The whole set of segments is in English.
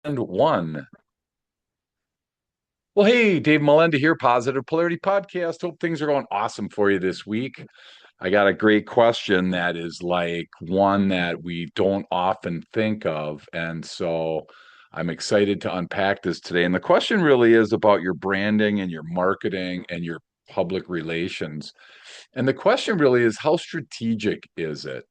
And one. Well, hey, Dave Molenda here, Positive Polarity Podcast. Hope things are going awesome for you this week. I got a great question that is like one that we don't often think of. And so I'm excited to unpack this today. And the question really is about your branding and your marketing and your public relations. And the question really is, how strategic is it?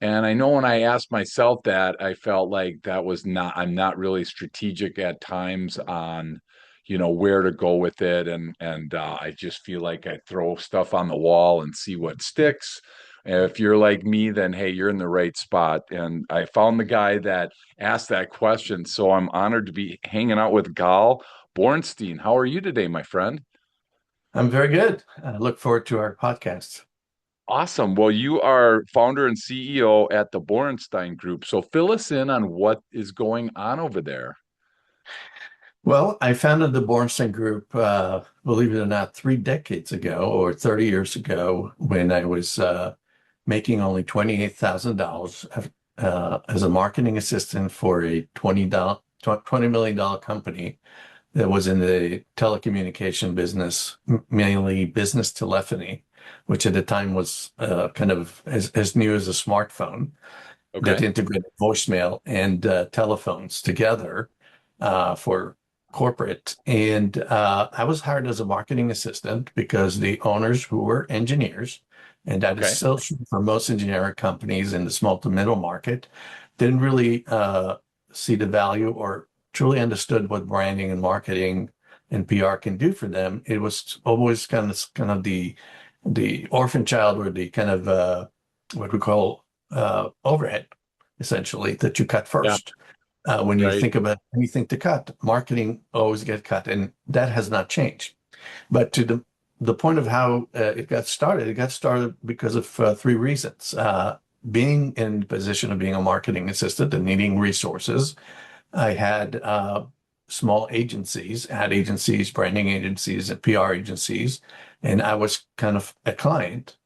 And I know when I asked myself that, I felt like I'm not really strategic at times on, where to go with it. And I just feel like I throw stuff on the wall and see what sticks. And if you're like me, then hey, you're in the right spot. And I found the guy that asked that question. So I'm honored to be hanging out with Gal Borenstein. How are you today, my friend? I'm very good. I look forward to our podcast. Awesome. Well, you are founder and CEO at the Borenstein Group. So fill us in on what is going on over there. Well, I founded the Borenstein Group, believe it or not, 3 decades ago or 30 years ago when I was making only $28,000 as a marketing assistant for a $20 million company that was in the telecommunication business, mainly business telephony, which at the time was kind of as new as a smartphone that Okay. integrated voicemail and telephones together for corporate. And I was hired as a marketing assistant because the owners, who were engineers, and that is Okay. still true for most engineering companies in the small to middle market, didn't really see the value or truly understood what branding and marketing and PR can do for them. It was always kind of the orphan child, or the kind of what we call overhead, essentially, that you cut Yeah. first. When you Right. think about anything to cut, marketing always get cut, and that has not changed. But to the point of how it got started because of three reasons. Being in the position of being a marketing assistant and needing resources, I had small agencies, ad agencies, branding agencies, and PR agencies, and I was kind of a client.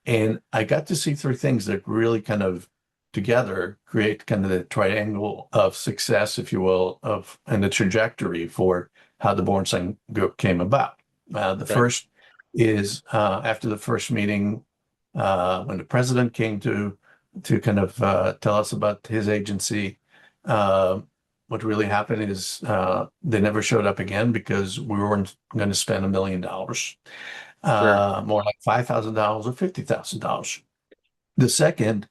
And I got to see three things that really kind of together create kind of the triangle of success, if you will, of and the trajectory for how the Bornstein Group came about. The Okay. first is after the first meeting, when the president came to kind of tell us about his agency. Uh, what really happened is they never showed up again because we weren't going to spend $1 million, Sure. more like $5,000 or $50,000. The second,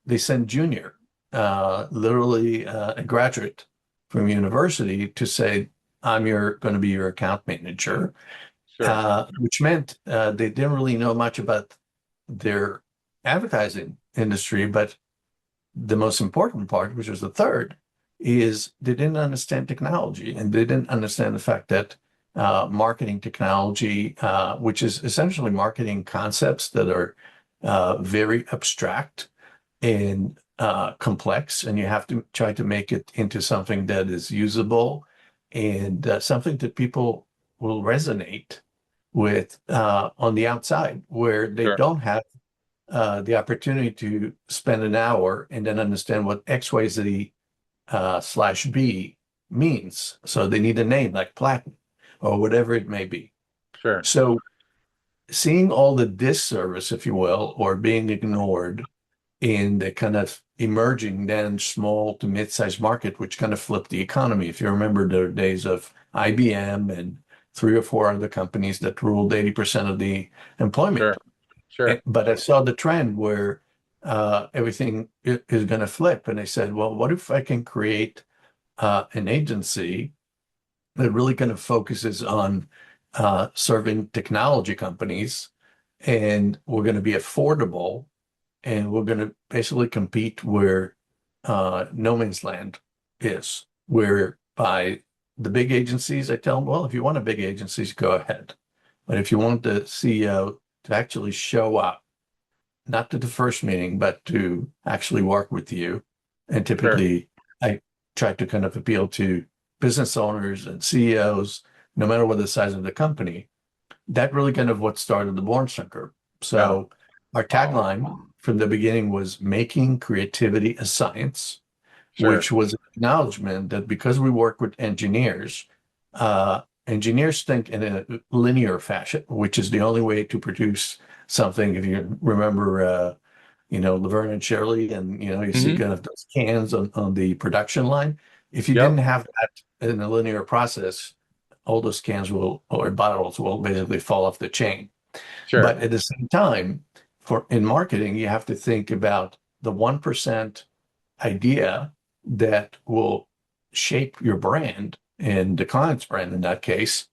they sent Junior, literally a graduate from university, to say, I'm going to be your account manager, Sure. which meant they didn't really know much about their advertising industry. But the most important part, which was the third, is they didn't understand technology, and they didn't understand the fact that marketing technology, which is essentially marketing concepts that are very abstract and complex, and you have to try to make it into something that is usable and something that people will resonate with on the outside, where they Sure. don't have the opportunity to spend an hour and then understand what XYZ slash B means. So they need a name like Platinum or whatever it may be. Sure. So seeing all the disservice, if you will, or being ignored in the kind of emerging then small to mid-sized market, which kind of flipped the economy. If you remember the days of IBM and three or four other companies that ruled 80% of the Sure. employment. Sure. But I saw the trend where everything is going to flip. And I said, well, what if I can create an agency that really kind of focuses on serving technology companies, and we're going to be affordable, and we're going to basically compete where no man's land is, where by the big agencies, I tell them, well, if you want a big agencies, go ahead. But if you want the CEO to actually show up, not to the first meeting, but to actually work with you. And Sure. typically, I try to kind of appeal to business owners and CEOs, no matter what the size of the company. That really kind of what started the Born Group. Yeah. So our Wow. tagline from the beginning was making creativity a science, Sure. which was acknowledgement that because we work with engineers, engineers think in a linear fashion, which is the only way to produce something. If you remember, Laverne and Shirley, and you see Hmm. kind of those cans on the production line. If you didn't Yep. have that in a linear process, all those cans will or bottles will basically fall off the chain. But Sure. at the same time, for in marketing, you have to think about the 1% idea that will shape your brand and the client's brand in that case,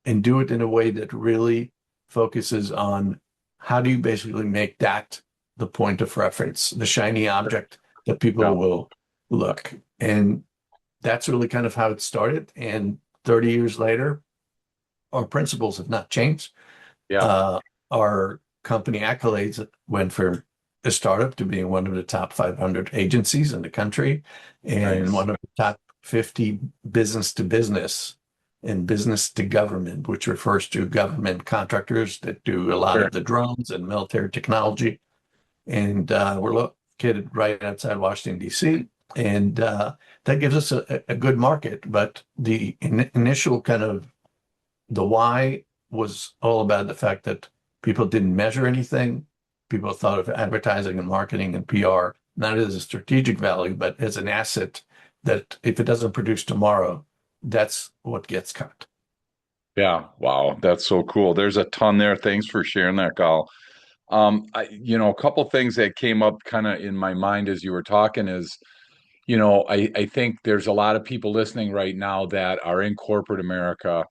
and do it in a way that really focuses on how do you basically make that the point of reference, the shiny object that people Yeah. will look. And that's really kind of how it started. And 30 years later, our principles have not changed. Yeah. Uh, our company accolades went from a startup to being one of the top 500 agencies in the country and Nice. one of the top 50 business to business and business to government, which refers to government contractors that do a lot Sure. of the drones and military technology. And we're located right outside Washington, D.C. And that gives us a good market. But the initial kind of the why was all about the fact that people didn't measure anything. People thought of advertising and marketing and PR not as a strategic value, but as an asset that if it doesn't produce tomorrow, that's what gets cut. Yeah. Wow. That's so cool. There's a ton there. Thanks for sharing that, Gal. A couple things that came up kind of in my mind as you were talking is, I think there's a lot of people listening right now that are in corporate America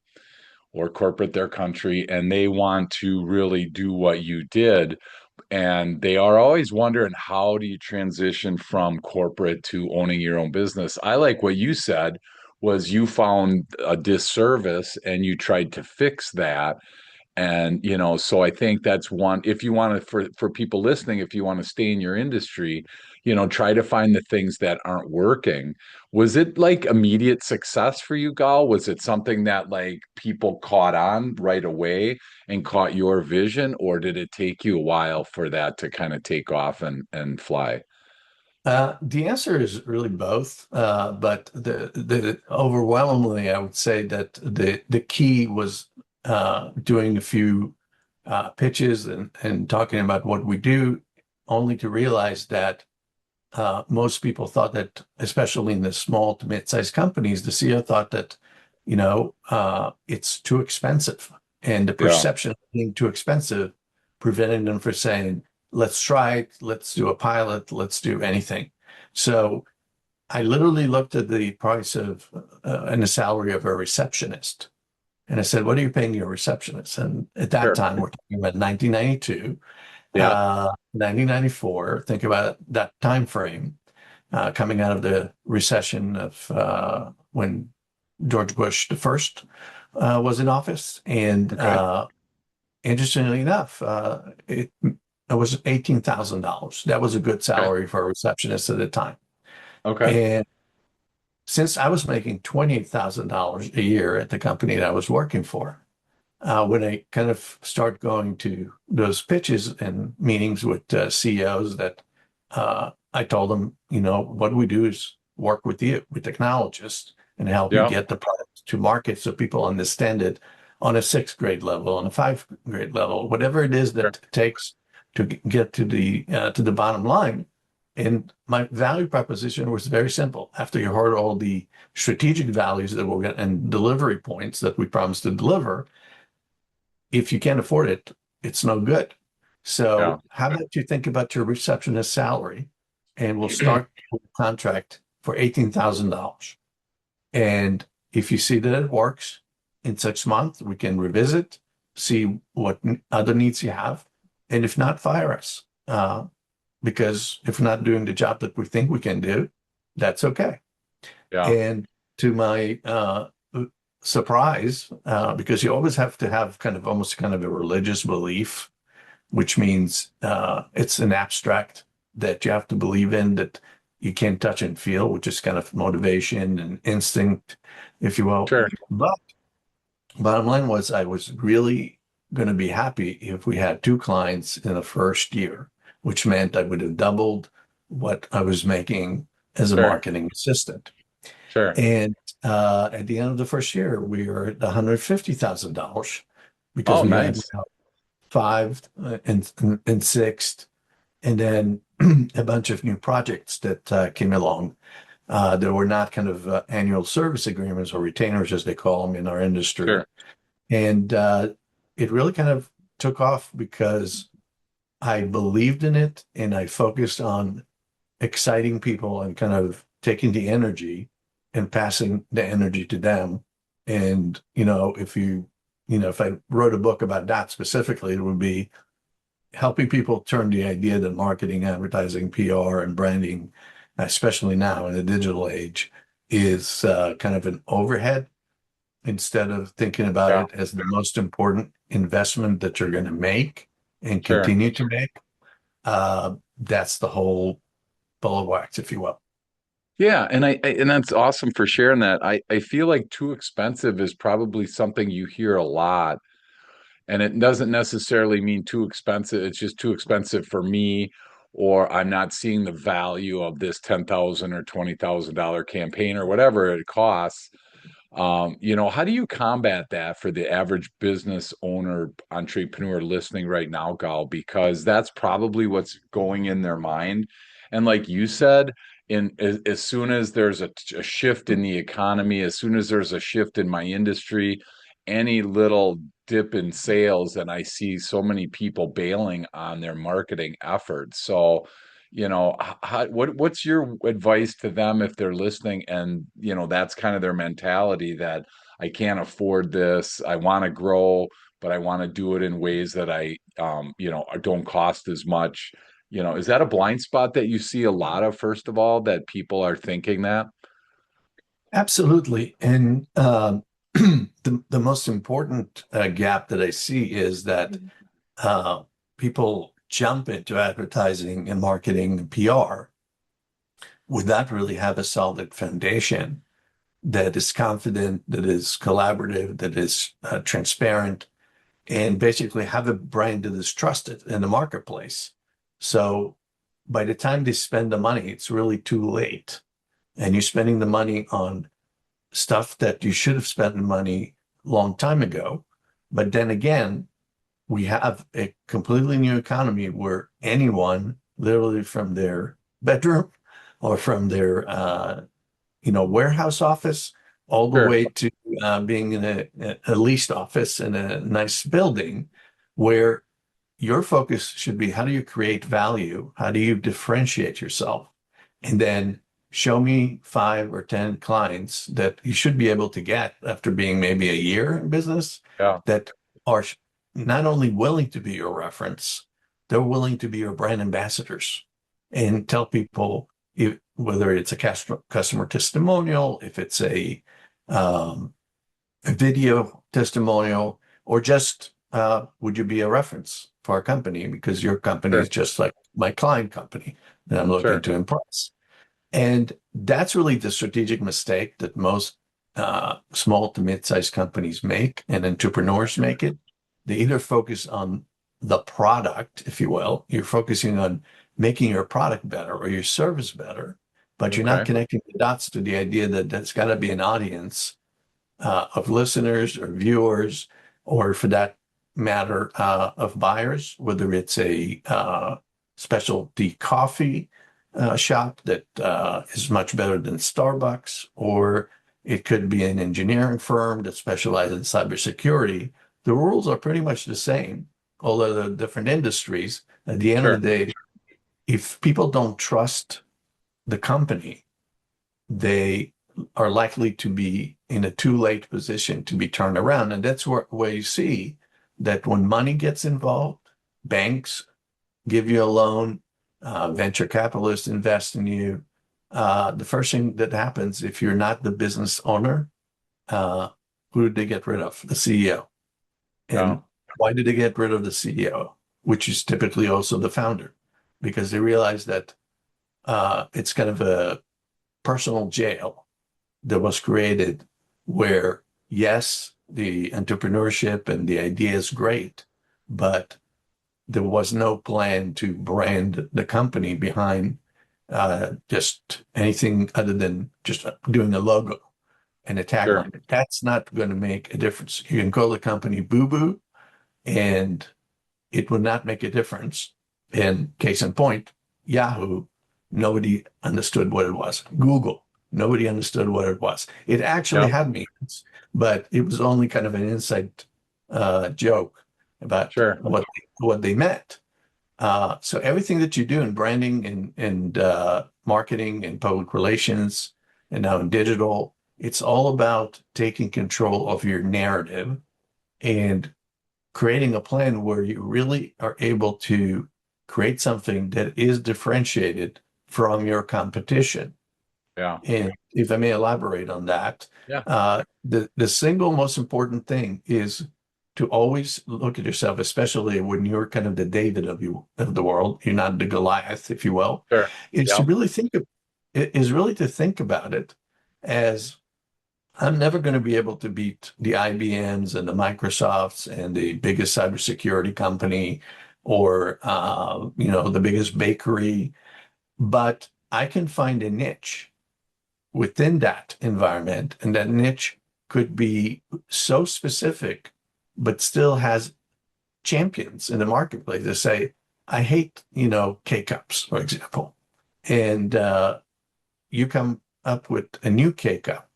or corporate their country, and they want to really do what you did. And they are always wondering, how do you transition from corporate to owning your own business? I like what you said was you found a disservice and you tried to fix that. And so I think that's one. If you want to, for people listening, if you want to stay in your industry, try to find the things that aren't working. Was it like immediate success for you, Gal? Was it something that like people caught on right away and caught your vision, or did it take you a while for that to kind of take off and fly? The answer is really both, but the overwhelmingly, I would say that the key was doing a few pitches and talking about what we do, only to realize that most people thought that, especially in the small to mid-sized companies, the CEO thought that, it's too expensive. And the Yeah, perception of being too expensive prevented them from saying, let's try it, let's do a pilot, let's do anything. So I literally looked at the price of and the salary of a receptionist. And I said, what are you paying your receptionist? And at that sure. time, we're talking about 1992, Yeah. 1994. Think about that time frame coming out of the recession of when George Bush the first was in office. And Okay. interestingly enough, it was $18,000. That was a good Okay. salary for a receptionist at the time. Okay. And since I was making $28,000 a year at the company that I was working for, when I kind of start going to those pitches and meetings with CEOs that I told them, what we do is work with you, with technologists, and help you Yeah. get the product to market so people understand it on a sixth grade level, on a fifth grade level, whatever it is Sure. that it takes to get to the bottom line. And my value proposition was very simple. After you heard all the strategic values that we'll get and delivery points that we promised to deliver, if you can't afford it, it's no good. Yeah. So how about you think about your receptionist salary and we'll start with a contract for $18,000. And if you see that it works in 6 months, we can revisit, see what other needs you have. And if not, fire us. Because if we're not doing the job that we think we can do, that's okay. Yeah. And to my surprise, because you always have to have kind of almost kind of a religious belief, which means it's an abstract that you have to believe in that you can't touch and feel, which is kind of motivation and instinct, if you will. Sure. But bottom line was I was really going to be happy if we had two clients in the first year, which meant I would have doubled what I was making as a Sure. marketing assistant. Sure. And at the end of the first year, we were at $150,000 because Oh, we had nice. five and sixth, and then a bunch of new projects that came along. There were not kind of annual service agreements or retainers, as they call them in our Sure. industry. And it really kind of took off because I believed in it and I focused on exciting people and kind of taking the energy and passing the energy to them. And, if I wrote a book about that specifically, it would be helping people turn the idea that marketing, advertising, PR, and branding, especially now in the digital age, is kind of an overhead instead of thinking about Yeah. it as the most important investment that you're going to make and Sure. continue to make. That's the whole ball of wax, if you will. Yeah, and that's awesome for sharing that. I feel like too expensive is probably something you hear a lot, and it doesn't necessarily mean too expensive. It's just too expensive for me, or I'm not seeing the value of this 10,000 or $20,000 campaign or whatever it costs. How do you combat that for the average business owner, entrepreneur listening right now, Gal? Because that's probably what's going in their mind. And like you said, as soon as there's a shift in the economy, as soon as there's a shift in my industry, any little dip in sales, and I see so many people bailing on their marketing efforts. So, what's your advice to them if they're listening and that's kind of their mentality that I can't afford this, I want to grow, but I want to do it in ways that I don't cost as much. Is that a blind spot that you see a lot of, first of all, that people are thinking that? Absolutely. And the most important gap that I see is that uh, people jump into advertising and marketing and PR without really have a solid foundation that is confident, that is collaborative, that is transparent, and basically have a brand that is trusted in the marketplace. So by the time they spend the money, it's really too late. And you're spending the money on stuff that you should have spent the money long time ago. But then again, we have a completely new economy where anyone, literally from their bedroom or from their warehouse office, all the Sure. way to being in a leased office in a nice building, where your focus should be how do you create value? How do you differentiate yourself? And then show me 5 or 10 clients that you should be able to get after being maybe a year in business Yeah. that are not only willing to be your reference, they're willing to be your brand ambassadors and tell people whether it's a customer testimonial, if it's um, a video testimonial, or just would you be a reference for our company because your company is Sure. just like my client company that I'm looking Sure. to impress. And that's really the strategic mistake that most small to mid-sized companies make and entrepreneurs make it. They either focus on the product, if you will, you're focusing on making your product better or your service better, but you're not Okay. connecting the dots to the idea that there's got to be an audience of listeners or viewers, or for that matter, of buyers, whether it's a specialty coffee shop that is much better than Starbucks, or it could be an engineering firm that specializes in cybersecurity. The rules are pretty much the same, although they're different industries. At the end of the Sure. day, if people don't trust the company, they are likely to be in a too late position to be turned around. And that's where you see that when money gets involved, banks give you a loan, venture capitalists invest in you. The first thing that happens if you're not the business owner, uh, who did they get rid of? The CEO. Yeah. And why did they get rid of the CEO, which is typically also the founder? Because they realize that it's kind of a personal jail that was created where, yes, the entrepreneurship and the idea is great, but there was no plan to brand the company behind just anything other than just doing a logo and a Sure. tagline. That's not going to make a difference. You can call the company Boo Boo, and it would not make a difference. And case in point, Yahoo, nobody understood what it was. Google, nobody understood what it was. It actually Yep. had meanings, but it was only kind of an inside joke about Sure. what they meant. So everything that you do in branding and marketing and public relations and now in digital, it's all about taking control of your narrative and creating a plan where you really are able to create something that is differentiated from your competition. Yeah. And if I may elaborate on that, Yeah. the single most important thing is to always look at yourself, especially when you're kind of the David of the world, you're not the Goliath, if you will, Sure. is to Yep. really think of is really to think about it as I'm never going to be able to beat the IBMs and the Microsofts and the biggest cybersecurity company or the biggest bakery, but I can find a niche within that environment, and that niche could be so specific, but still has champions in the marketplace that say, I hate, K-cups, for example. And you come up with a new K-cup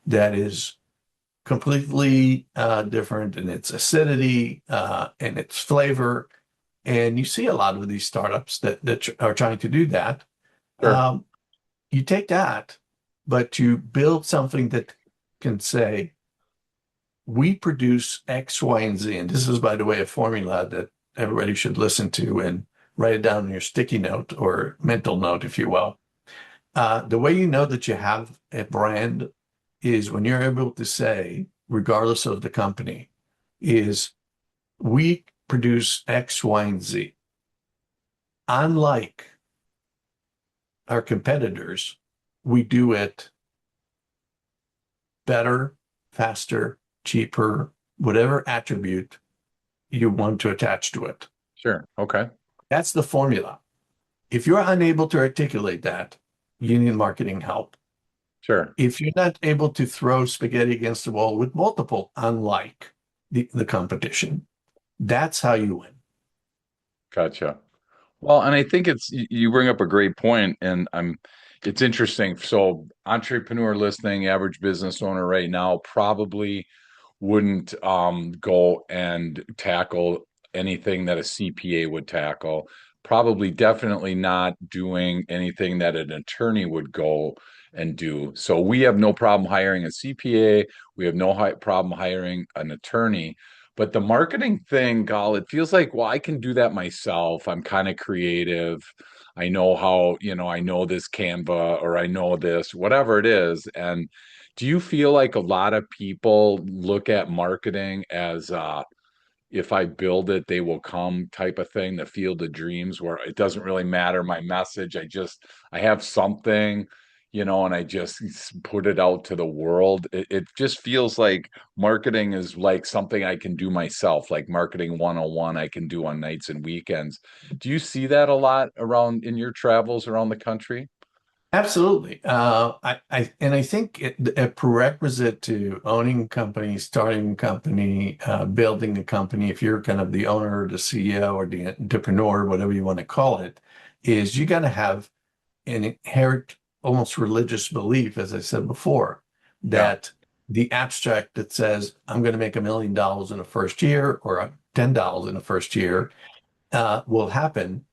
that is completely different in its acidity and its flavor. And you see a lot of these startups that are trying to do that. Sure. Um, you take that, but you build something that can say, we produce X, Y, and Z. And this is, by the way, a formula that everybody should listen to and write it down on your sticky note or mental note, if you will. The way you know that you have a brand is when you're able to say, regardless of the company, is we produce X, Y, and Z. Unlike our competitors, we do it better, faster, cheaper, whatever attribute you want to attach to it. Sure. Okay. That's the formula. If you're unable to articulate that, you need marketing help. Sure. If you're not able to throw spaghetti against the wall with multiple, unlike the competition, that's how you win. Gotcha. Well, and I think you bring up a great point, and it's interesting. So, entrepreneur listening, average business owner right now probably wouldn't go and tackle anything that a CPA would tackle. Probably definitely not doing anything that an attorney would go and do. So we have no problem hiring a CPA. We have no problem hiring an attorney. But the marketing thing, Gal, it feels like, well, I can do that myself. I'm kind of creative. I know how, I know this Canva or I know this, whatever it is. And do you feel like a lot of people look at marketing as if I build it, they will come type of thing, the field of dreams, where it doesn't really matter my message. I have something, and I just put it out to the world. It just feels like marketing is like something I can do myself, like marketing 101 I can do on nights and weekends. Do you see that a lot around in your travels around the country? Absolutely. I think a prerequisite to owning a company, starting a company, building a company, if you're kind of the owner or the CEO or the entrepreneur, whatever you want to call it, is you got to have an inherent, almost religious belief, as I said before, Yeah, that the abstract that says, I'm going to make $1 million in the first year or $10 in the first year will happen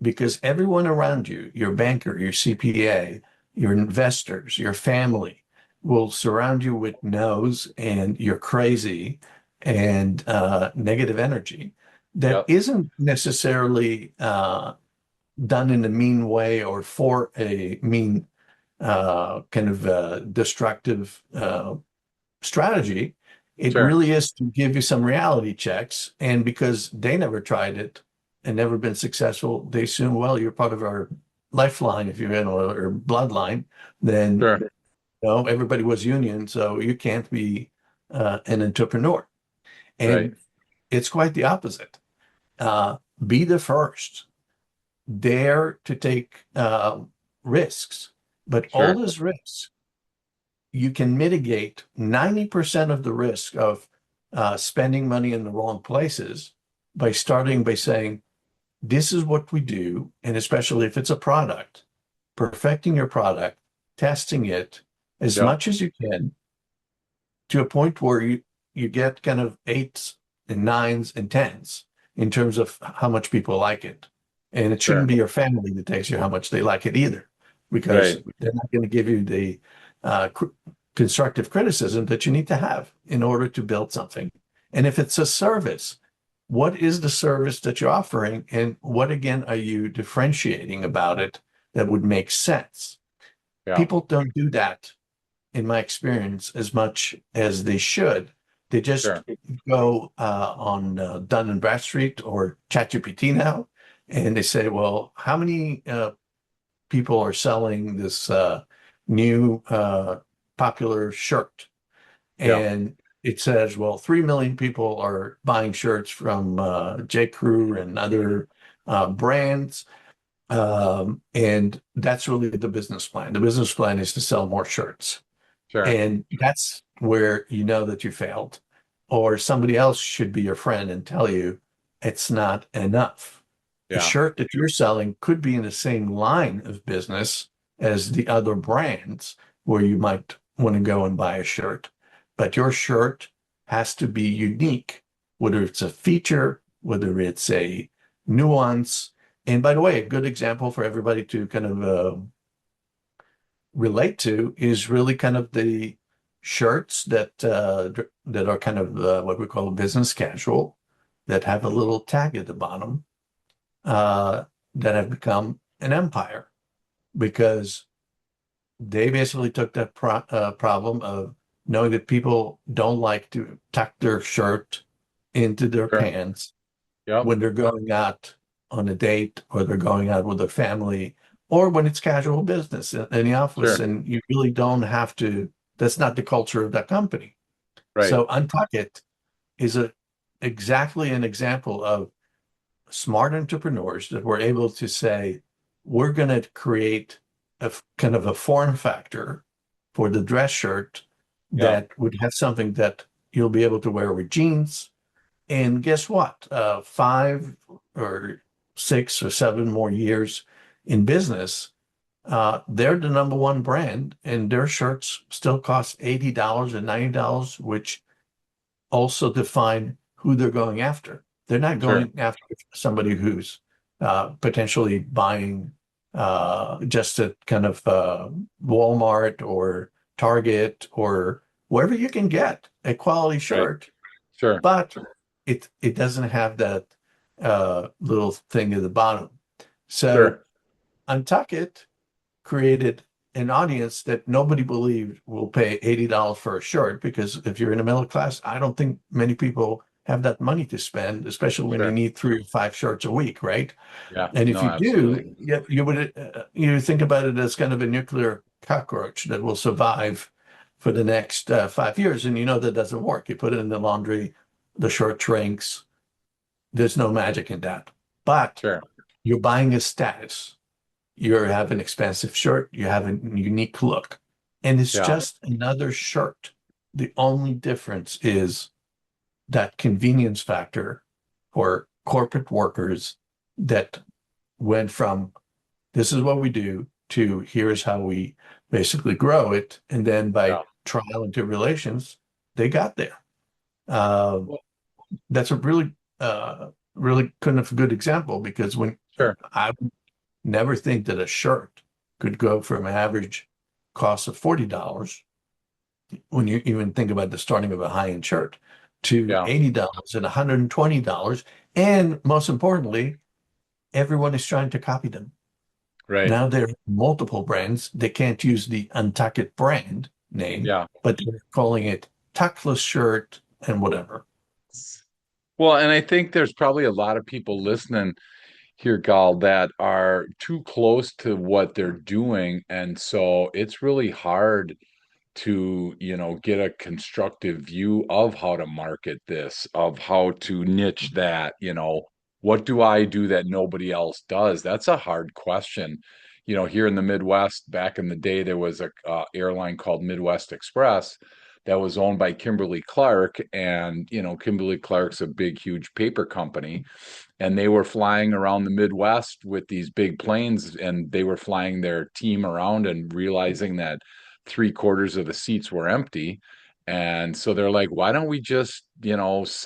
because everyone around you, your banker, your CPA, your investors, your family, will surround you with no's and you're crazy and negative energy that yep, isn't necessarily done in a mean way or for a mean kind of destructive strategy. It sure, really is to give you some reality checks. And because they never tried it and never been successful, they assume, well, you're part of our lifeline, if you're in or bloodline, then sure, everybody was union, so you can't be an entrepreneur. right, And it's quite the opposite. Be the first. Dare to take risks, but all Sure. those risks, you can mitigate 90% of the risk of spending money in the wrong places by starting by saying, this is what we do. And especially if it's a product, perfecting your product, testing it as Yep. much as you can to a point where you get kind of eights and nines and tens in terms of how much people like it. And it shouldn't Sure. be your family that tells you how much they like it either, because Right. they're not going to give you the cr constructive criticism that you need to have in order to build something. And if it's a service, what is the service that you're offering? And what, again, are you differentiating about it that would make sense? Yeah. People don't do that in my experience, as much as they should. They just Sure. go on Dun and Bradstreet or ChatGPT now, and they say, "Well, how many people are selling this new popular shirt?" Yeah. And it says, "Well, 3 million people are buying shirts from J. Crew and other brands." And that's really the business plan. The business plan is to sell more shirts. Sure. And that's where you know that you failed, or somebody else should be your friend and tell you it's not enough. The Yeah. shirt that you're selling could be in the same line of business as the other brands where you might want to go and buy a shirt, but your shirt has to be unique, whether it's a feature, whether it's a nuance. And by the way, a good example for everybody to kind of relate to is really kind of the shirts that are kind of what we call business casual, that have a little tag at the bottom, uh, that have become an empire because they basically took that problem of knowing that people don't like to tuck their shirt into their Sure. pants Yep. when they're going out on a date or they're going out with their family or when it's casual business in the office, Sure. and you really don't have to, that's not the culture of that company. Right. So Untuck It is exactly an example of smart entrepreneurs that were able to say, we're going to create a kind of a form factor for the dress shirt Yeah. that would have something that you'll be able to wear with jeans. And guess what? 5 or 6 or 7 more years in business, they're the number one brand, and their shirts still cost $80 and $90, which also define who they're going after. They're not Sure. going after somebody who's potentially buying just at kind of Walmart or Target or wherever you can get a quality Right. shirt, Sure. but it doesn't have that little thing at the bottom. So Sure. Untuck It created an audience that nobody believed will pay $80 for a shirt, because if you're in the middle class, I don't think many people have that money to spend, especially when you Sure. need 3 or 5 shirts a week, right? Yeah. And if No, you absolutely. do, you would you think about it as kind of a nuclear cockroach that will survive for the next 5 years, and you know that doesn't work. You put it in the laundry, the shirt shrinks. There's no magic in that. But Sure. you're buying a status. You have an expensive shirt, you have a unique look, and it's Yeah. just another shirt. The only difference is that convenience factor for corporate workers that went from this is what we do to here's how we basically grow it. And then by Yeah. trial and tribulations, they got there. Uh, Well, that's a really kind of a good example, because when sure. I never think that a shirt could go from an average cost of $40, when you even think about the starting of a high-end shirt, to Yeah. $80 and $120. And most importantly, everyone is trying to copy them. Right. Now there are multiple brands. They can't use the Untuckit brand name, Yeah. but they're calling it tuckless shirt and whatever. Well, and I think there's probably a lot of people listening here, Gal, that are too close to what they're doing. And so it's really hard to, get a constructive view of how to market this, of how to niche that, what do I do that nobody else does? That's a hard question. here in the Midwest, back in the day, there was a airline called Midwest Express that was owned by Kimberly Clark, and Kimberly Clark's a big, huge paper company, and they were flying around the Midwest with these big planes, and they were flying their team around and realizing that three-quarters of the seats were empty. And so they're like, why don't we just,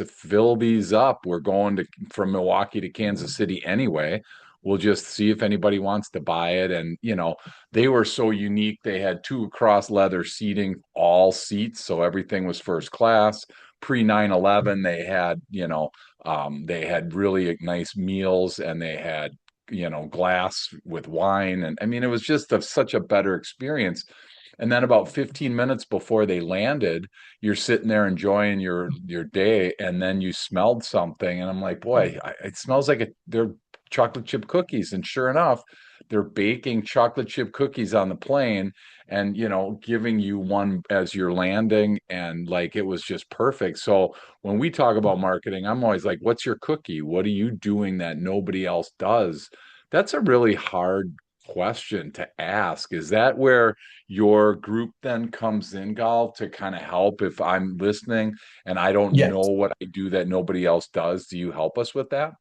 fill these up? We're going from Milwaukee to Kansas City anyway. We'll just see if anybody wants to buy it. And, they were so unique. They had two across leather seating, all seats. So everything was first class. Pre 9/11, they had really nice meals, and they had, glass with wine. And I mean, it was just such a better experience. And then about 15 minutes before they landed, you're sitting there enjoying your day, and then you smelled something, and I'm like, boy, it smells like they're chocolate chip cookies. And sure enough, they're baking chocolate chip cookies on the plane, and giving you one as you're landing, and like it was just perfect. So when we talk about marketing, I'm always like, what's your cookie? What are you doing that nobody else does? That's a really hard question to ask. Is that where your group then comes in, Gal, to kind of help if I'm listening and I don't know Yes. what I do that nobody else does? Do you help us with that?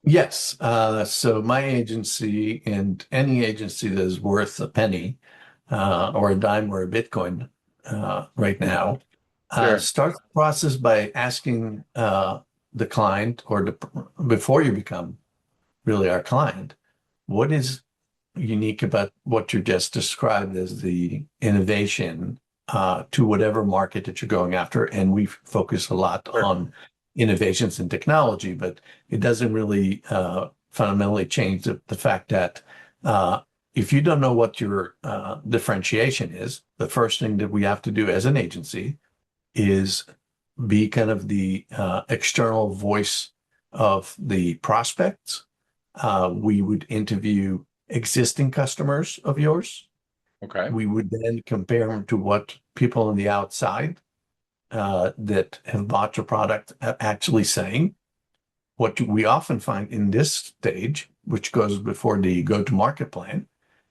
Yes. So my agency and any agency that is worth a penny or a dime or a Bitcoin right now Sure. start the process by asking the client before you become really our client, what is unique about what you just described as the innovation to whatever market that you're going after. And we focus a lot Sure. on innovations in technology, but it doesn't really fundamentally change the fact that if you don't know what your differentiation is, the first thing that we have to do as an agency is be kind of the external voice of the prospects. We would interview existing customers of yours. Okay. We would then compare them to what people on the outside that have bought your product are actually saying. What we often find in this stage, which goes before the go-to-market plan,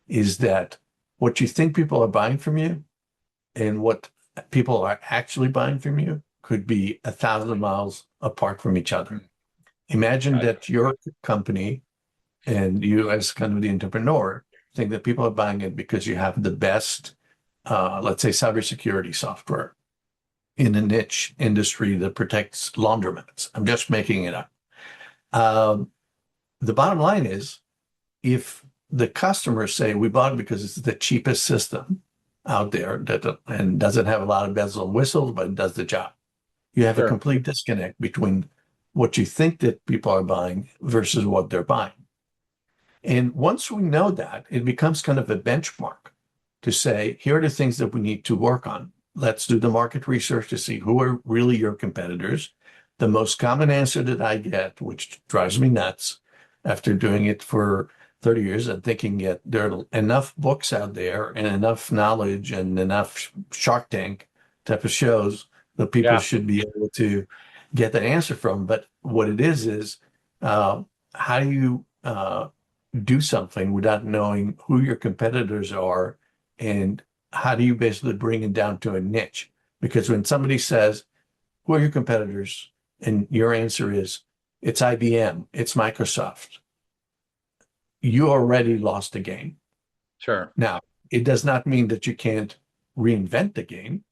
is that what you think people are buying from you and what people are actually buying from you could be 1,000 miles apart from each other. Imagine Gotcha. that your company and you as kind of the entrepreneur think that people are buying it because you have the best, let's say, cybersecurity software in a niche industry that protects laundromats. I'm just making it up. Um, the bottom line is, if the customers say we bought it because it's the cheapest system out there and doesn't have a lot of bells and whistles, but it does the job, you have a Sure. complete disconnect between what you think that people are buying versus what they're buying. And once we know that, it becomes kind of a benchmark to say, here are the things that we need to work on. Let's do the market research to see who are really your competitors. The most common answer that I get, which drives me nuts after doing it for 30 years and thinking that there are enough books out there and enough knowledge and enough Shark Tank type of shows that people Yeah. should be able to get that answer from. But what it is how do you do something without knowing who your competitors are and how do you basically bring it down to a niche? Because when somebody says, who are your competitors? And your answer is, it's IBM, it's Microsoft, you already lost the game. Sure. Now, it does not mean that you can't reinvent the game,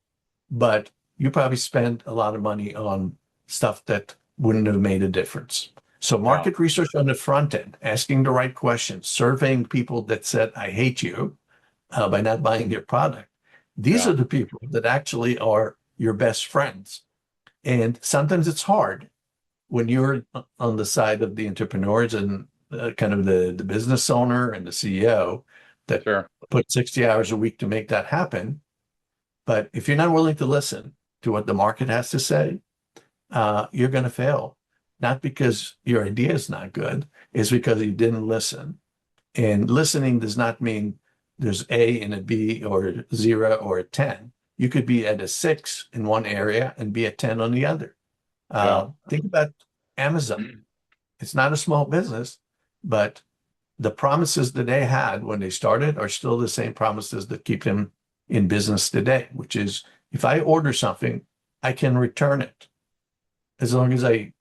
but you probably spent a lot of money on stuff that wouldn't have made a difference. So Yeah. market research on the front end, asking the right questions, surveying people that said, I hate you by not buying your product. These Yeah. are the people that actually are your best friends. And sometimes it's hard when you're on the side of the entrepreneurs and kind of the business owner and the CEO that Sure. put 60 hours a week to make that happen. But if you're not willing to listen to what the market has to say, you're going to fail. Not because your idea is not good, it's because you didn't listen. And listening does not mean there's A and a B or a 0 or a 10. You could be at a 6 in one area and be at 10 on the other. Yeah. Think about Amazon. It's not a small business, but the promises that they had when they started are still the same promises that keep them in business today, which is if I order something, I can return it as long as I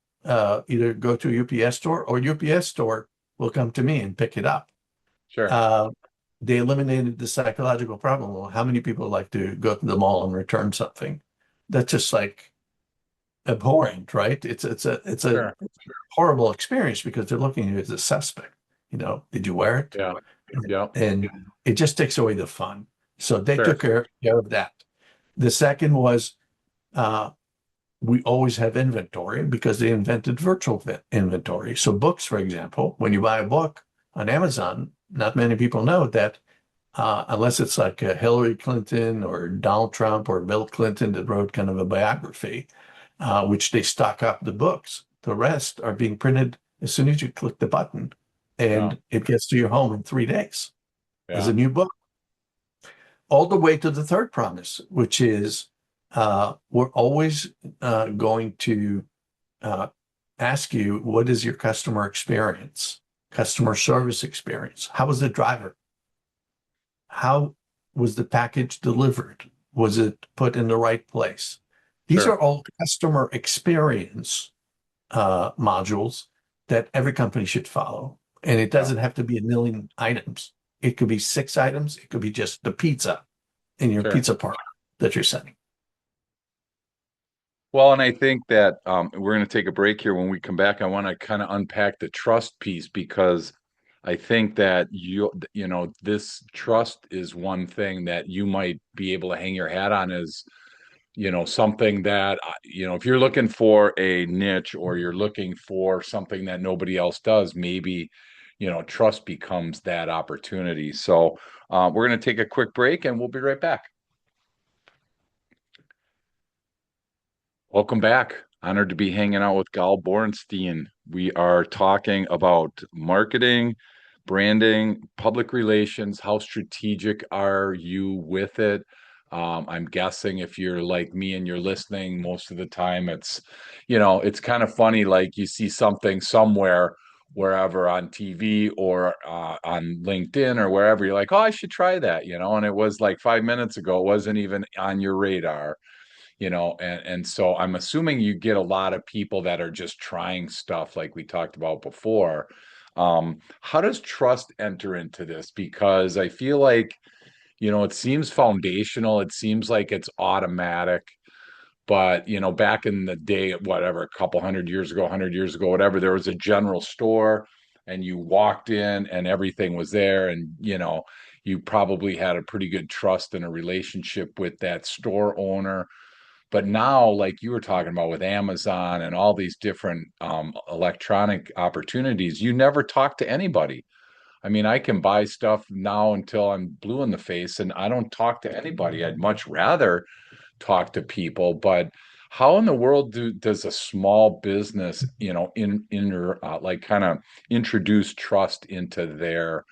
either go to a UPS store or UPS store will come to me and pick it up. Sure. Uh, they eliminated the psychological problem. Well, how many people like to go to the mall and return something? That's just like abhorrent, right? It's a Sure. horrible experience because they're looking at you as a suspect. Did you wear it? Yeah. Yeah. And it just takes away the fun. So they Sure. took care of that. The second was uh, we always have inventory because they invented virtual inventory. So books, for example, when you buy a book on Amazon, not many people know that unless it's like Hillary Clinton or Donald Trump or Bill Clinton that wrote kind of a biography, which they stock up the books. The rest are being printed as soon as you click the button, Yeah. and it gets to your home in 3 days as Yeah. a new book. All the way to the third promise, which is we're always going to uh, ask you, what is your customer experience, customer service experience? How was the driver? How was the package delivered? Was it put in the right place? These Sure. are all customer experience modules that every company should follow. And it Yeah. doesn't have to be a million items. It could be 6 items. It could be just the pizza in your Sure. pizza parlor that you're sending. Well, and I think that we're going to take a break here. When we come back, I want to kind of unpack the trust piece because I think that this trust is one thing that you might be able to hang your hat on as, something that, if you're looking for a niche or you're looking for something that nobody else does, maybe, trust becomes that opportunity. So we're going to take a quick break and we'll be right back. Welcome back. Honored to be hanging out with Gal Borenstein. We are talking about marketing, branding, public relations. How strategic are you with it? I'm guessing if you're like me and you're listening, most of the time it's kind of funny. Like you see something somewhere, wherever on TV or on LinkedIn or wherever, you're like, oh, I should try that, and it was like 5 minutes ago, it wasn't even on your radar, and so I'm assuming you get a lot of people that are just trying stuff like we talked about before. How does trust enter into this? Because I feel like, it seems foundational, it seems like it's automatic, but back in the day, whatever, a couple 100 years ago, 100 years ago, whatever, there was a general store and you walked in and everything was there, and you probably had a pretty good trust and a relationship with that store owner. But now, like you were talking about with Amazon and all these different electronic opportunities, you never talk to anybody. I mean, I can buy stuff now until I'm blue in the face and I don't talk to anybody. I'd much rather talk to people. But how in the world does a small business, like kind of introduce trust into their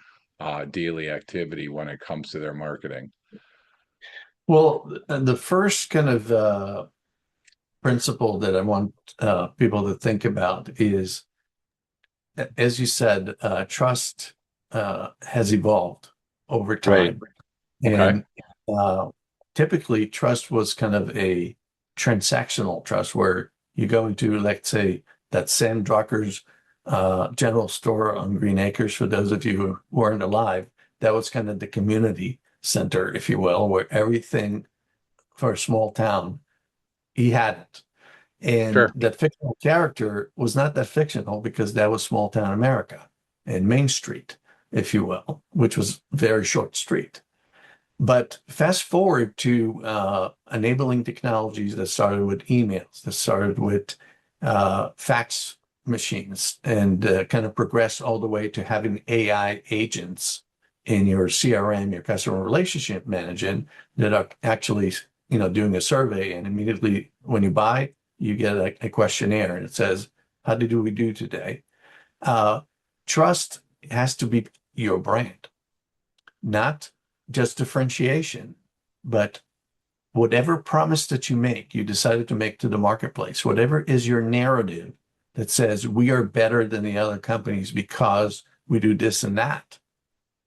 daily activity when it comes to their marketing? Well, the first kind of principle that I want people to think about is, as you said, trust has evolved over Right. time. Okay. And typically, trust was kind of a transactional trust where you go into, let's say, that Sam Drucker's general store on Green Acres. For those of you who weren't alive, that was kind of the community center, if you will, where everything for a small town, he had it. And Sure. that fictional character was not that fictional because that was small town America and Main Street, if you will, which was very short street. But fast forward to enabling technologies that started with emails, that started with fax machines, and kind of progressed all the way to having AI agents in your CRM, your customer relationship management, that are actually, doing a survey, and immediately when you buy, you get a questionnaire, and it says, "How did we do today?" Uh, Trust has to be your brand, not just differentiation, but whatever promise that you make, you decided to make to the marketplace, whatever is your narrative that says we are better than the other companies because We do this and that.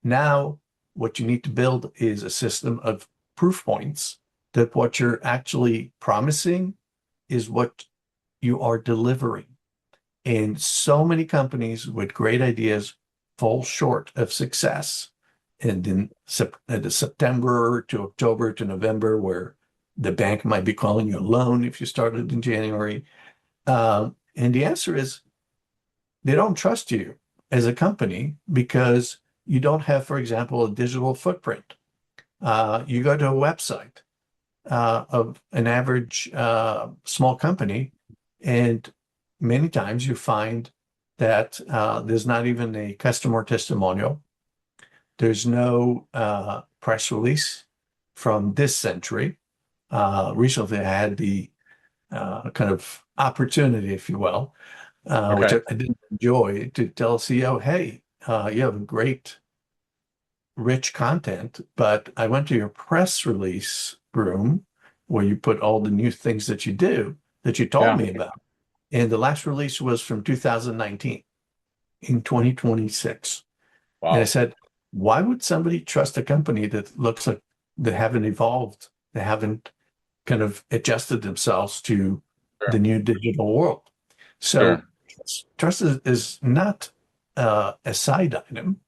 Now, what you need to build is a system of proof points that what you're actually promising is what you are delivering. And so many companies with great ideas fall short of success. And in the September to October to November, where the bank might be calling you a loan if you started in January. And the answer is they don't trust you as a company because you don't have, for example, a digital footprint. You go to a website of an average small company, and many times you find that there's not even a customer testimonial. There's no press release from this century. Recently, I had the kind of opportunity, if you will, which Okay. I didn't enjoy, to tell CEO, hey, you have great, rich content, but I went to your press release room where you put all the new things that you do that you told Yeah. me about. And the last release was from 2019 in 2026. And I Wow. said, why would somebody trust a company that looks like they haven't evolved? They haven't kind of adjusted themselves to the Sure. new digital world. So Sure. trust is not a side item.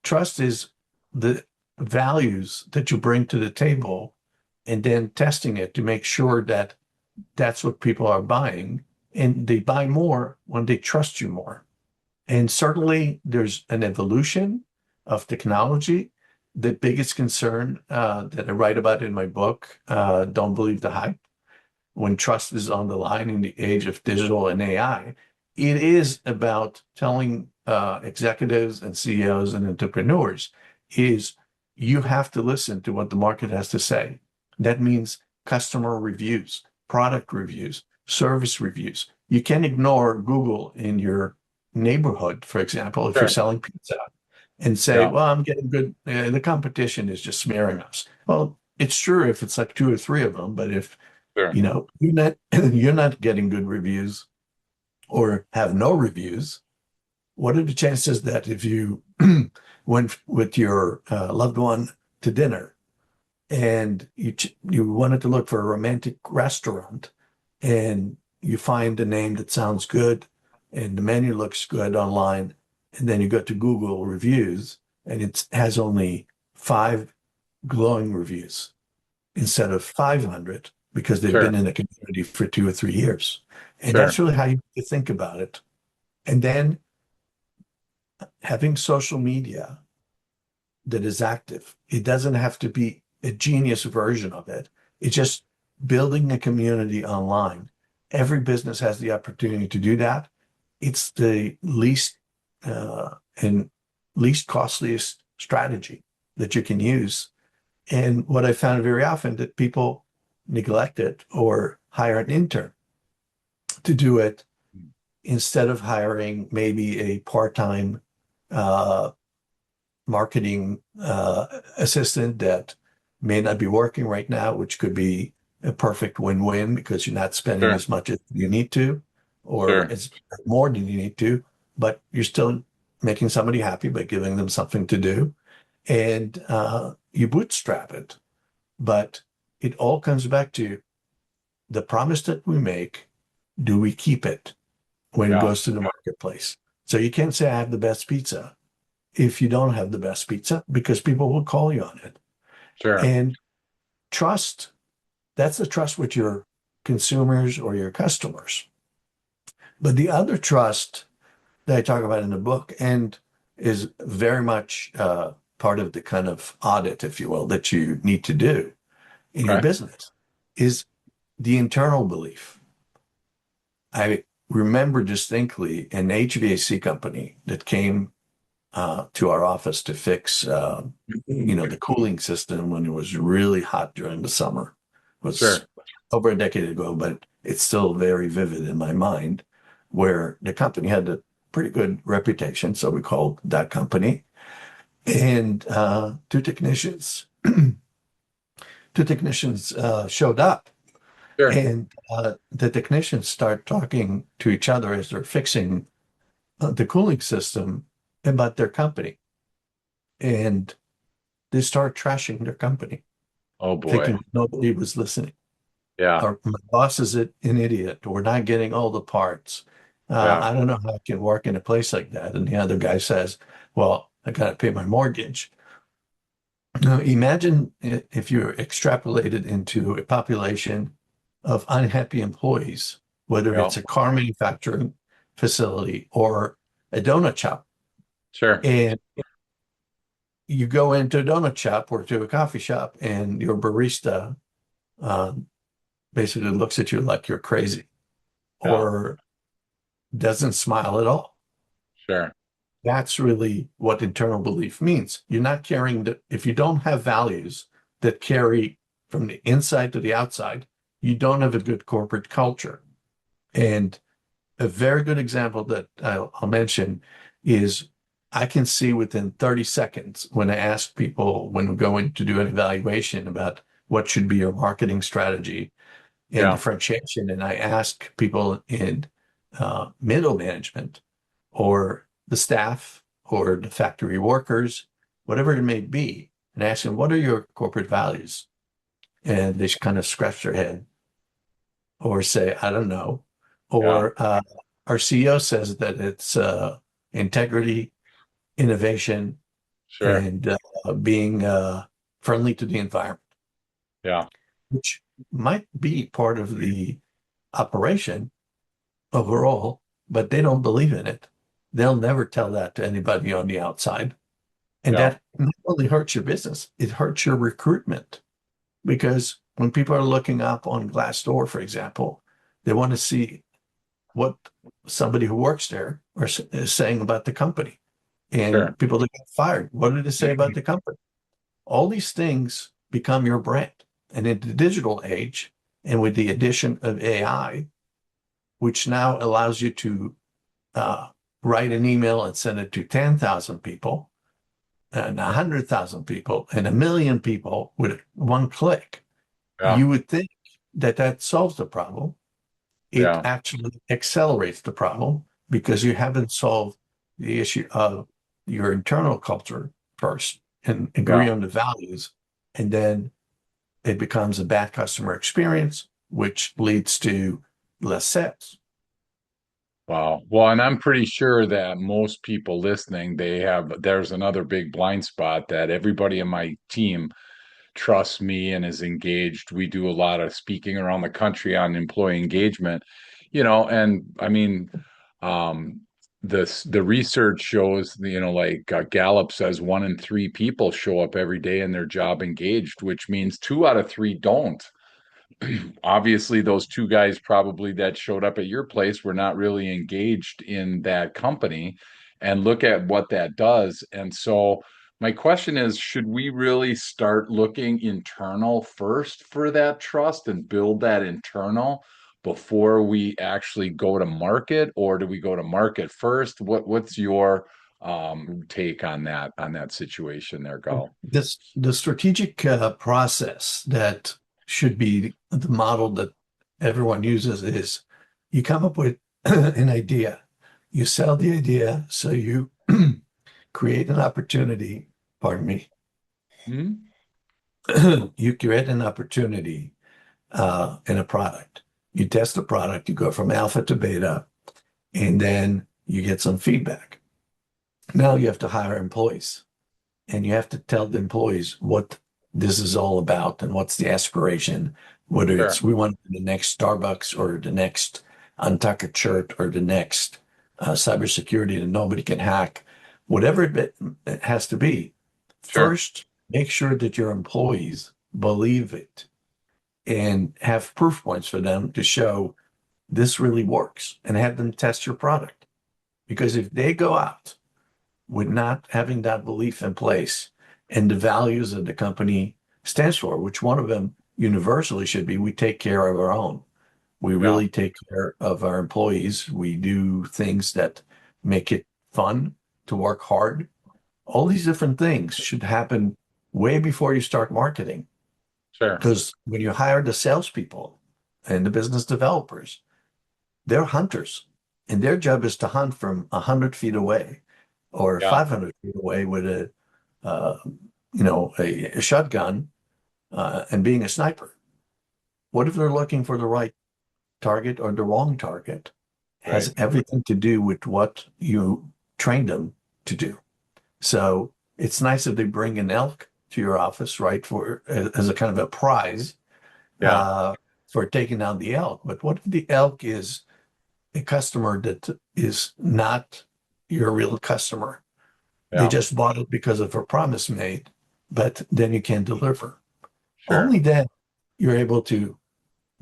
Trust is the values that you bring to the table and then testing it to make sure that that's what people are buying. And they buy more when they trust you more. And certainly there's an evolution of technology. The biggest concern that I write about in my book, Don't Believe the Hype, when trust is on the line in the age of digital and AI, it is about telling executives and CEOs and entrepreneurs is you have to listen to what the market has to say. That means customer reviews, product reviews, service reviews. You can't ignore Google in your neighborhood, for example, if you're Sure. selling pizza and say, Yeah. well, I'm getting good. The competition is just smearing us. Well, it's true if it's like two or three of them, but if Sure. you're not you're not getting good reviews or have no reviews, what are the chances that if you went with your loved one to dinner and you wanted to look for a romantic restaurant and you find a name that sounds good and the menu looks good online, and then you go to Google reviews and it has only 5 glowing reviews instead of 500 because they've been Sure. in the community for 2 or 3 years. And that's Sure. really how you think about it. And then having social media that is active, it doesn't have to be a genius version of it. It's just building a community online. Every business has the opportunity to do that. It's the and least costliest strategy that you can use. And what I found very often that people neglect it or hire an intern to do it instead of hiring maybe a part-time uh, marketing assistant that may not be working right now, which could be a perfect win-win because you're not spending Sure. as much as you need to, or Sure. as more than you need to, but you're still making somebody happy by giving them something to do. And you bootstrap it. But it all comes back to the promise that we make. Do we keep it when it Yeah. goes to the marketplace? So you can't say I have the best pizza if you don't have the best pizza because people will call you on it. Sure. And trust, that's the trust with your consumers or your customers. But the other trust that I talk about in the book and is very much part of the kind of audit, if you will, that you need to do in your Okay. business is the internal belief. I remember distinctly an HVAC company that came to our office to fix, the cooling system when it was really hot during the summer. It was Sure. over a decade ago, but it's still very vivid in my mind, where the company had a pretty good reputation. So we called that company, and two technicians showed up, Sure. and the technicians start talking to each other as they're fixing the cooling system. about their company, and they start trashing their company, Oh boy. thinking nobody was listening. Yeah. Or my boss is an idiot. We're not getting all the parts. Yeah. I don't know how I can work in a place like that. And the other guy says, well, I got to pay my mortgage. Now, imagine if you extrapolated into a population of unhappy employees, whether Yeah. it's a car manufacturing facility or a donut shop. Sure. And you go into a donut shop or to a coffee shop, and your barista um, basically looks at you like you're crazy Yeah. or doesn't smile at all. Sure. That's really what internal belief means. You're not carrying the, if you don't have values that carry from the inside to the outside, you don't have a good corporate culture. And a very good example that I'll mention is I can see within 30 seconds when I ask people when we're going to do an evaluation about what should be your marketing strategy and Yeah. differentiation. And I ask people in middle management or the staff or the factory workers, whatever it may be, and ask them, what are your corporate values? And they kind of scratch their head or say, I don't know. Yeah. Or our CEO says that it's integrity, innovation, Sure. and being friendly to the environment, Yeah. which might be part of the operation overall, but they don't believe in it. They'll never tell that to anybody on the outside. And Yeah. that not only hurts your business, it hurts your recruitment. Because when people are looking up on Glassdoor, for example, they want to see what somebody who works there is saying about the company. Sure. And people that get fired, what did it say about the company? All these things become your brand. And in the digital age, and with the addition of AI, which now allows you to uh, write an email and send it to 10,000 people and 100,000 people and 1 million people with one click, Yeah. you would think that that solves the problem. It Yeah. actually accelerates the problem because you haven't solved the issue of your internal culture first and Yeah. agree on the values. And then it becomes a bad customer experience, which leads to less sales. Wow. Well, and I'm pretty sure that most people listening, there's another big blind spot that everybody in my team trusts me and is engaged. We do a lot of speaking around the country on employee engagement, and I mean, um, the research shows, like Gallup says 1 in 3 people show up every day in their job engaged, which means 2 out of 3 don't. Obviously those two guys probably that showed up at your place were not really engaged in that company, and look at what that does. And so my question is, should we really start looking internal first for that trust and build that internal before we actually go to market, or do we go to market first? What's your take on that situation there, Go? The strategic process that should be the model that everyone uses is you come up with an idea, you sell the idea, so you create an opportunity, pardon me, Hmm. you create an opportunity in a product. You test the product, you go from alpha to beta, and then you get some feedback. Now you have to hire employees and you have to tell the employees what this is all about and what's the aspiration, whether Sure. it's we want the next Starbucks or the next untucked shirt or the next cybersecurity that nobody can hack, whatever it has to be. Sure. First, make sure that your employees believe it and have proof points for them to show this really works and have them test your product. Because if they go out with not having that belief in place and the values that the company stands for, which one of them universally should be, we take care of our own. We Yeah. really take care of our employees. We do things that make it fun to work hard. All these different things should happen way before you start marketing. Sure. Because when you hire the salespeople and the business developers, they're hunters, and their job is to hunt from 100 feet away or Yeah. 500 feet away with uh, a shotgun and being a sniper. What if they're looking for the right target or the wrong target? Right. Has everything to do with what you trained them to do. So it's nice if they bring an elk to your office, right, for as a kind of a prize Yeah. uh, for taking down the elk. But what if the elk is a customer that is not your real customer? They Yeah. just bought it because of a promise made, but then you can't deliver. Sure. Only then you're able to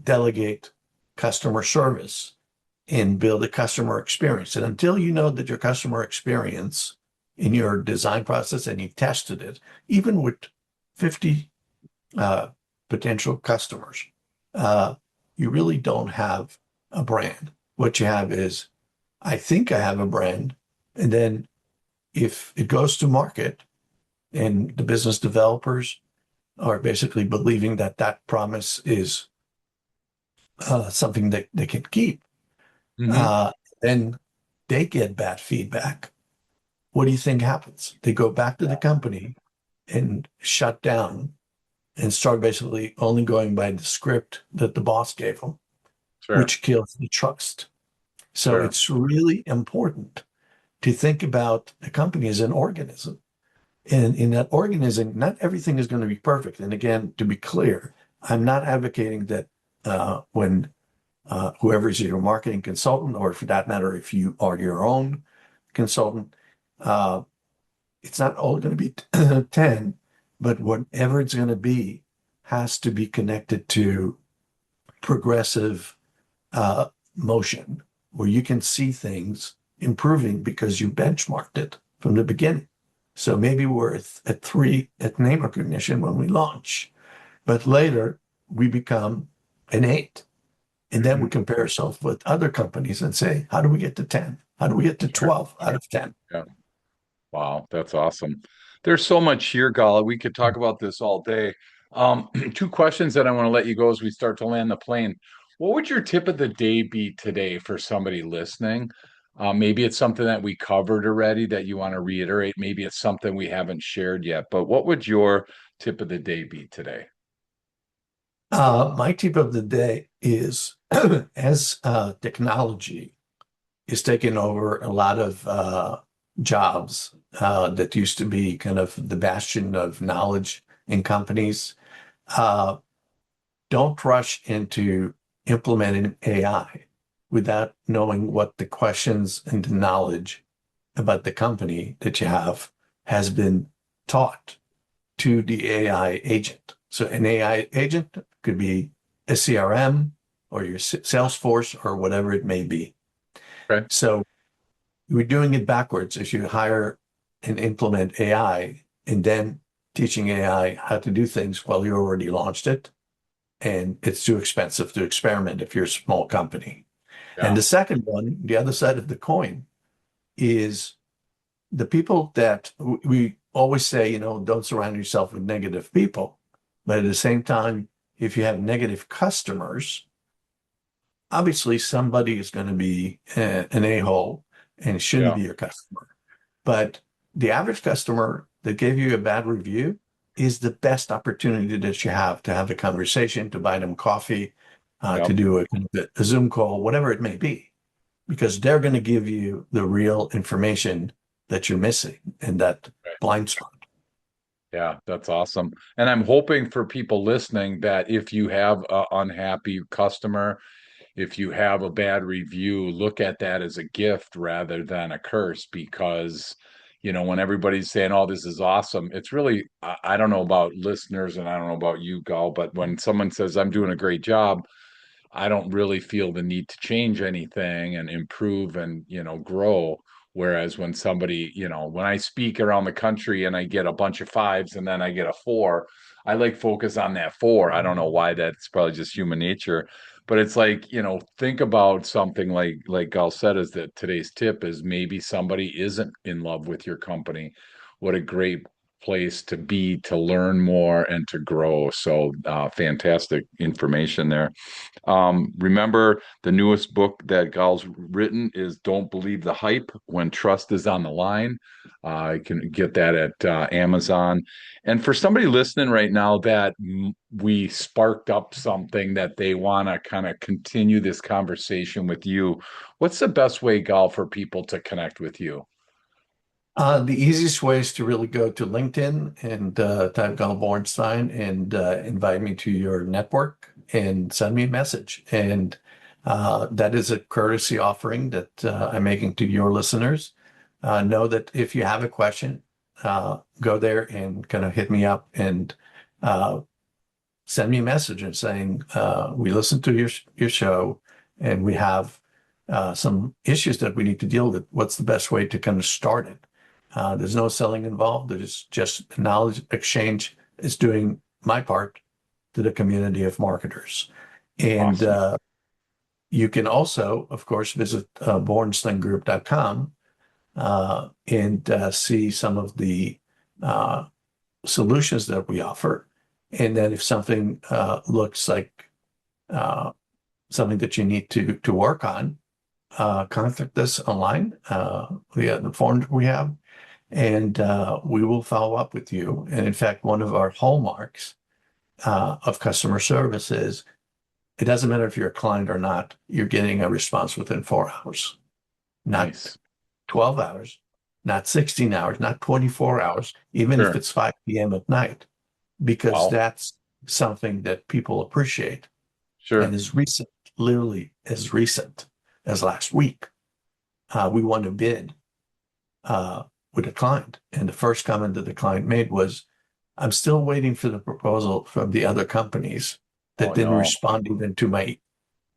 delegate customer service and build a customer experience. And until you know that your customer experience in your design process and you tested it, even with 50 uh, potential customers, uh, you really don't have a brand. What you have is, I think I have a brand. And then if it goes to market and the business developers are basically believing that that promise is something that they can keep, Hmm. uh, then they get bad feedback. What do you think happens? They go back to the company and shut down and start basically only going by the script that the boss gave them, Sure. which kills the trust. So Sure. it's really important to think about the company as an organism. And in that organism, not everything is going to be perfect. And again, to be clear, I'm not advocating that when whoever is your marketing consultant, or for that matter, if you are your own consultant, uh, it's not all going to be 10, but whatever it's going to be has to be connected to progressive uh, motion where you can see things improving because you benchmarked it from the beginning. So maybe we're at 3 at name recognition when we launch, but later we become an 8. And then we Hmm. compare ourselves with other companies and say, how do we get to 10? How do we get to Sure. 12 out of 10? Yeah. Wow, that's awesome. There's so much here, Gala. We could talk about this all day. Two questions that I want to let you go as we start to land the plane. What would your tip of the day be today for somebody listening? Maybe it's something that we covered already that you want to reiterate. Maybe it's something we haven't shared yet. But what would your tip of the day be today? My tip of the day is as technology is taking over a lot of jobs that used to be kind of the bastion of knowledge in companies, uh, don't rush into implementing AI without knowing what the questions and the knowledge about the company that you have has been taught to the AI agent. So an AI agent could be a CRM or your Salesforce or whatever it may be. Okay. So we're doing it backwards. If you hire and implement AI and then teaching AI how to do things, well, you already launched it and it's too expensive to experiment if you're a small company. And Yeah. the second one, the other side of the coin, is the people that we always say, don't surround yourself with negative people. But at the same time, if you have negative customers, obviously somebody is going to be an a-hole and shouldn't Yeah. be your customer. But the average customer that gave you a bad review is the best opportunity that you have to have a conversation, to buy them coffee, to Yep. do a Zoom call, whatever it may be, because they're going to give you the real information that you're missing and that blind spot. Yeah, that's awesome. And I'm hoping for people listening that if you have an unhappy customer, if you have a bad review, look at that as a gift rather than a curse because, when everybody's saying, oh, this is awesome, it's really, I don't know about listeners and I don't know about you, Gal, but when someone says, I'm doing a great job, I don't really feel the need to change anything and improve and, grow. Whereas when somebody, when I speak around the country and I get a bunch of fives and then I get a four, I like focus on that four. I don't know why, that's probably just human nature. But it's like, think about something like Gal said, is that today's tip is maybe somebody isn't in love with your company. What a great place to be to learn more and to grow. So fantastic information there. Remember, the newest book that Gal's written is Don't Believe the Hype When Trust is on the Line. You can get that at Amazon. And for somebody listening right now that we sparked up something that they want to kind of continue this conversation with you, what's the best way, Gal, for people to connect with you? The easiest way is to really go to LinkedIn and type Gal Borenstein and invite me to your network and send me a message. And that is a courtesy offering that I'm making to your listeners. Know that if you have a question, go there and kind of hit me up and uh, send me a message and saying, we listened to your show and we have some issues that we need to deal with. What's the best way to kind of start it? There's no selling involved. There's just knowledge exchange is doing my part to the community of marketers. And Awesome. you can also, of course, visit borensteingroup.com and see some of the uh, solutions that we offer. And then if something looks like uh, something that you need to work on, contact us online via the forms we have, and we will follow up with you. And in fact, one of our hallmarks of customer service is it doesn't matter if you're a client or not, you're getting a response within 4 hours, not Nice. 12 hours, not 16 hours, not 24 hours, even if Sure. it's 5 p.m. at night, because Wow. that's something that people appreciate and Sure. is recent, literally as recent as last week. We won a bid uh, with a client. And the first comment that the client made was, I'm still waiting for the proposal from the other companies that Oh, didn't no. respond even to my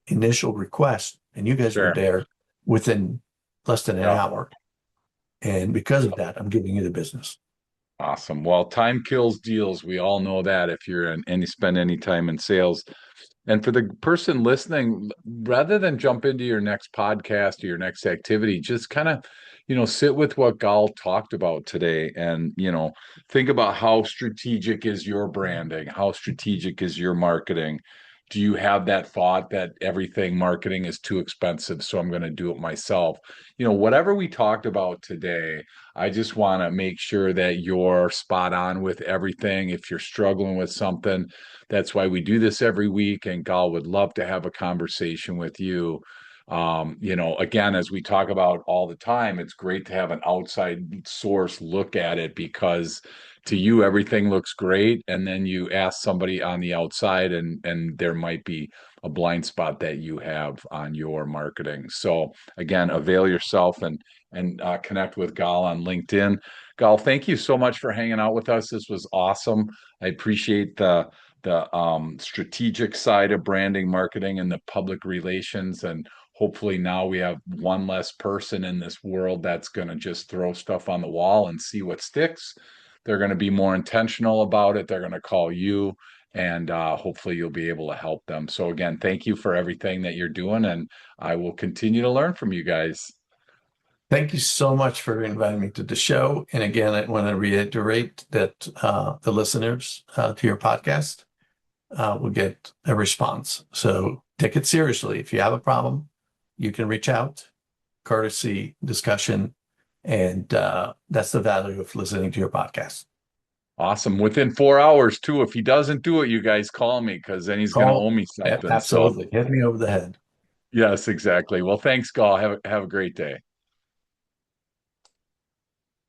initial request. And you guys were Sure. there within less than an Yeah. hour. And because of that, I'm giving you the business. Awesome. Well, time kills deals. We all know that if you're in any spend any time in sales. And for the person listening, rather than jump into your next podcast or your next activity, just kind of, sit with what Gal talked about today and, think about how strategic is your branding? How strategic is your marketing? Do you have that thought that everything marketing is too expensive, so I'm going to do it myself? Whatever we talked about today, I just want to make sure that you're spot on with everything. If you're struggling with something, that's why we do this every week, and Gal would love to have a conversation with you. Again, as we talk about all the time, it's great to have an outside source look at it because to you everything looks great, and then you ask somebody on the outside, and there might be a blind spot that you have on your marketing. So again, avail yourself and connect with Gal on LinkedIn. Gal, thank you so much for hanging out with us. This was awesome. I appreciate the strategic side of branding, marketing, and the public relations. And hopefully now we have one less person in this world that's going to just throw stuff on the wall and see what sticks. They're going to be more intentional about it. They're going to call you, and hopefully you'll be able to help them. So again, thank you for everything that you're doing, and I will continue to learn from you guys. Thank you so much for inviting me to the show. And again, I want to reiterate that the listeners to your podcast will get a response. So take it seriously. If you have a problem, you can reach out, courtesy discussion, and that's the value of listening to your podcast. Awesome. Within 4 hours, too. If he doesn't do it, you guys call me because then he's going to Call, owe me something. So, absolutely. Hit me over the head. yes, exactly. Well, thanks, Gal. Have a great day.